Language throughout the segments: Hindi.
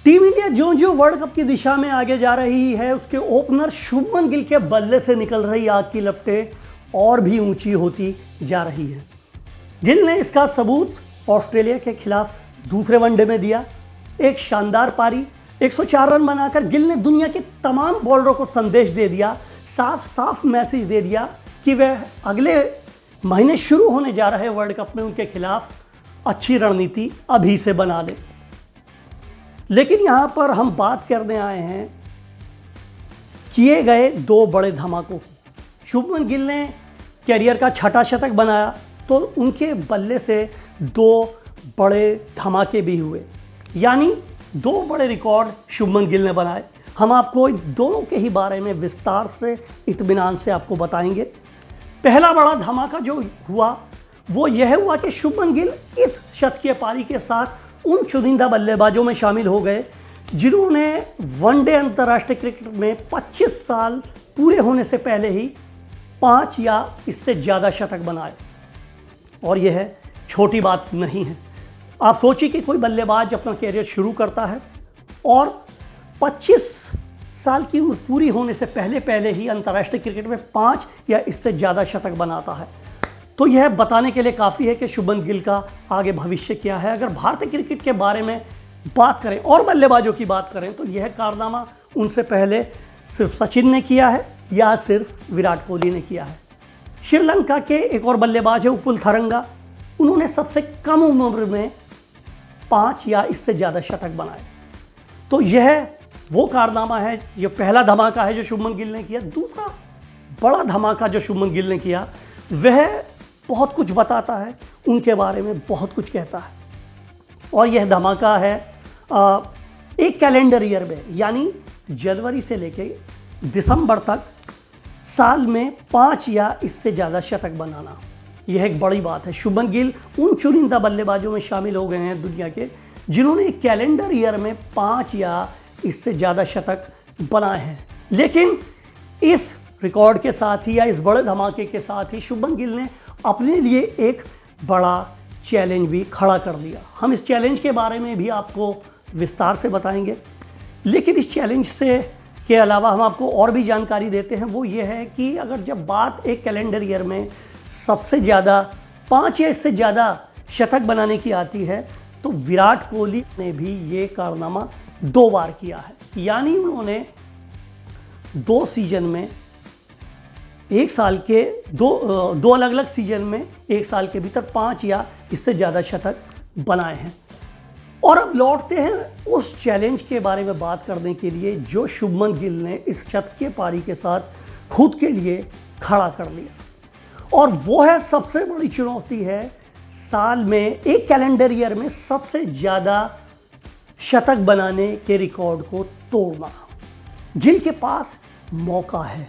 टीम इंडिया जो जो वर्ल्ड कप की दिशा में आगे जा रही है, उसके ओपनर शुभमन गिल के बल्ले से निकल रही आग की लपटें और भी ऊंची होती जा रही है। गिल ने इसका सबूत ऑस्ट्रेलिया के खिलाफ दूसरे वनडे में दिया। एक शानदार पारी, 104 रन बनाकर गिल ने दुनिया के तमाम बॉलरों को संदेश दे दिया, साफ साफ मैसेज दे दिया कि वह अगले महीने शुरू होने जा रहे वर्ल्ड कप में उनके खिलाफ अच्छी रणनीति अभी से बना ले। लेकिन यहां पर हम बात करने आए हैं किए गए दो बड़े धमाकों की। शुभमन गिल ने कैरियर का छठा शतक बनाया तो उनके बल्ले से दो बड़े धमाके भी हुए, यानी दो बड़े रिकॉर्ड शुभमन गिल ने बनाए। हम आपको इन दोनों के ही बारे में विस्तार से इत्मीनान से आपको बताएंगे। पहला बड़ा धमाका जो हुआ वो यह हुआ कि शुभमन गिल इस शतकीय पारी के साथ उन चुनिंदा बल्लेबाजों में शामिल हो गए जिन्होंने वनडे अंतर्राष्ट्रीय क्रिकेट में 25 साल पूरे होने से पहले ही 5 या इससे ज़्यादा शतक बनाए। और यह छोटी बात नहीं है। आप सोचिए कि कोई बल्लेबाज अपना कैरियर शुरू करता है और 25 साल की उम्र पूरी होने से पहले ही अंतर्राष्ट्रीय क्रिकेट में 5 या इससे ज़्यादा शतक बनाता है, तो यह बताने के लिए काफ़ी है कि शुभमन गिल का आगे भविष्य क्या है। अगर भारतीय क्रिकेट के बारे में बात करें और बल्लेबाजों की बात करें तो यह कारनामा उनसे पहले सिर्फ सचिन ने किया है या सिर्फ विराट कोहली ने किया है। श्रीलंका के एक और बल्लेबाज है उपुल थरंगा, उन्होंने सबसे कम उम्र में 5 या इससे ज़्यादा शतक बनाए। तो यह वो कारनामा है, ये पहला धमाका है जो शुभमन गिल ने किया। दूसरा बड़ा धमाका जो शुभमन गिल ने किया वह बहुत कुछ बताता है, उनके बारे में बहुत कुछ कहता है। और यह धमाका है एक कैलेंडर ईयर में, यानी जनवरी से लेके दिसंबर तक साल में 5 या इससे ज़्यादा शतक बनाना। यह एक बड़ी बात है। शुभमन गिल उन चुनिंदा बल्लेबाजों में शामिल हो गए हैं दुनिया के जिन्होंने एक कैलेंडर ईयर में 5 या इससे ज़्यादा शतक बनाए हैं। लेकिन इस रिकॉर्ड के साथ ही या इस बड़े धमाके के साथ ही शुभमन गिल ने अपने लिए एक बड़ा चैलेंज भी खड़ा कर दिया। हम इस चैलेंज के बारे में भी आपको विस्तार से बताएंगे। लेकिन इस चैलेंज से के अलावा हम आपको और भी जानकारी देते हैं। वो ये है कि अगर जब बात एक कैलेंडर ईयर में सबसे ज़्यादा 5 या इससे ज़्यादा शतक बनाने की आती है तो विराट कोहली ने भी ये कारनामा 2 बार किया है। यानी उन्होंने 2 सीजन में एक साल के दो अलग अलग सीजन में एक साल के भीतर 5 या इससे ज़्यादा शतक बनाए हैं। और अब लौटते हैं उस चैलेंज के बारे में बात करने के लिए जो शुभमन गिल ने इस शतकीय पारी के साथ खुद के लिए खड़ा कर लिया। और वो है सबसे बड़ी चुनौती है साल में एक कैलेंडर ईयर में सबसे ज़्यादा शतक बनाने के रिकॉर्ड को तोड़ना। गिल के पास मौका है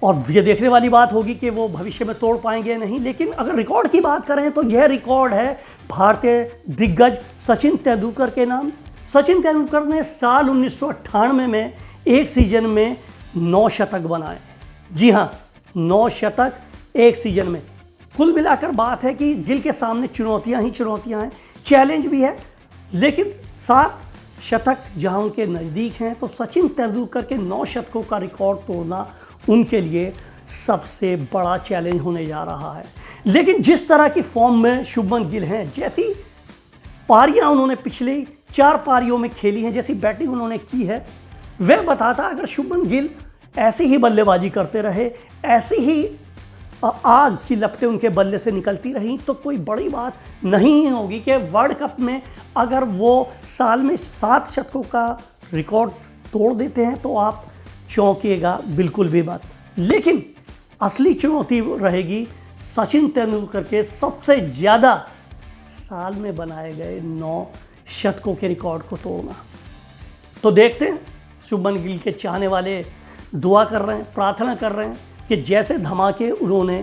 और ये देखने वाली बात होगी कि वो भविष्य में तोड़ पाएंगे या नहीं। लेकिन अगर रिकॉर्ड की बात करें तो यह रिकॉर्ड है भारतीय दिग्गज सचिन तेंदुलकर के नाम। सचिन तेंदुलकर ने साल 1998 में एक सीजन में 9 शतक बनाए। जी हाँ, 9 शतक एक सीजन में। कुल मिलाकर बात है कि गिल के सामने चुनौतियां ही चुनौतियां हैं, चैलेंज भी है। लेकिन 7 शतक जहां उनके नज़दीक हैं तो सचिन तेंदुलकर के 9 शतकों का रिकॉर्ड तोड़ना उनके लिए सबसे बड़ा चैलेंज होने जा रहा है। लेकिन जिस तरह की फॉर्म में शुभमन गिल हैं, जैसी पारियां उन्होंने पिछले 4 पारियों में खेली हैं, जैसी बैटिंग उन्होंने की है, वह बताता अगर शुभमन गिल ऐसी ही बल्लेबाजी करते रहे, ऐसी ही आग की लपटें उनके बल्ले से निकलती रहीं तो कोई बड़ी बात नहीं होगी कि वर्ल्ड कप में अगर वो साल में 7 शतकों का रिकॉर्ड तोड़ देते हैं तो आप चौंकिएगा बिल्कुल भी मत। लेकिन असली चुनौती रहेगी सचिन तेंदुलकर के सबसे ज़्यादा साल में बनाए गए 9 शतकों के रिकॉर्ड को तोड़ना। तो देखते हैं, शुभमन गिल के चाहने वाले दुआ कर रहे हैं, प्रार्थना कर रहे हैं कि जैसे धमाके उन्होंने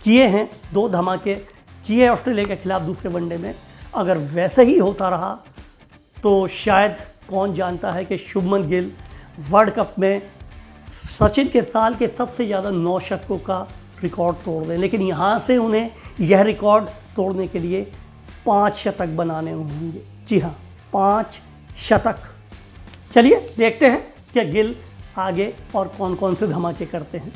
किए हैं, 2 धमाके किए ऑस्ट्रेलिया के खिलाफ दूसरे वनडे में, अगर वैसे ही होता रहा तो शायद कौन जानता है कि शुभमन गिल वर्ल्ड कप में सचिन के साल के सबसे ज़्यादा 9 शतकों का रिकॉर्ड तोड़ दें। लेकिन यहाँ से उन्हें यह रिकॉर्ड तोड़ने के लिए 5 शतक बनाने होंगे। जी हाँ, 5 शतक। चलिए देखते हैं कि गिल आगे और कौन कौन से धमाके करते हैं।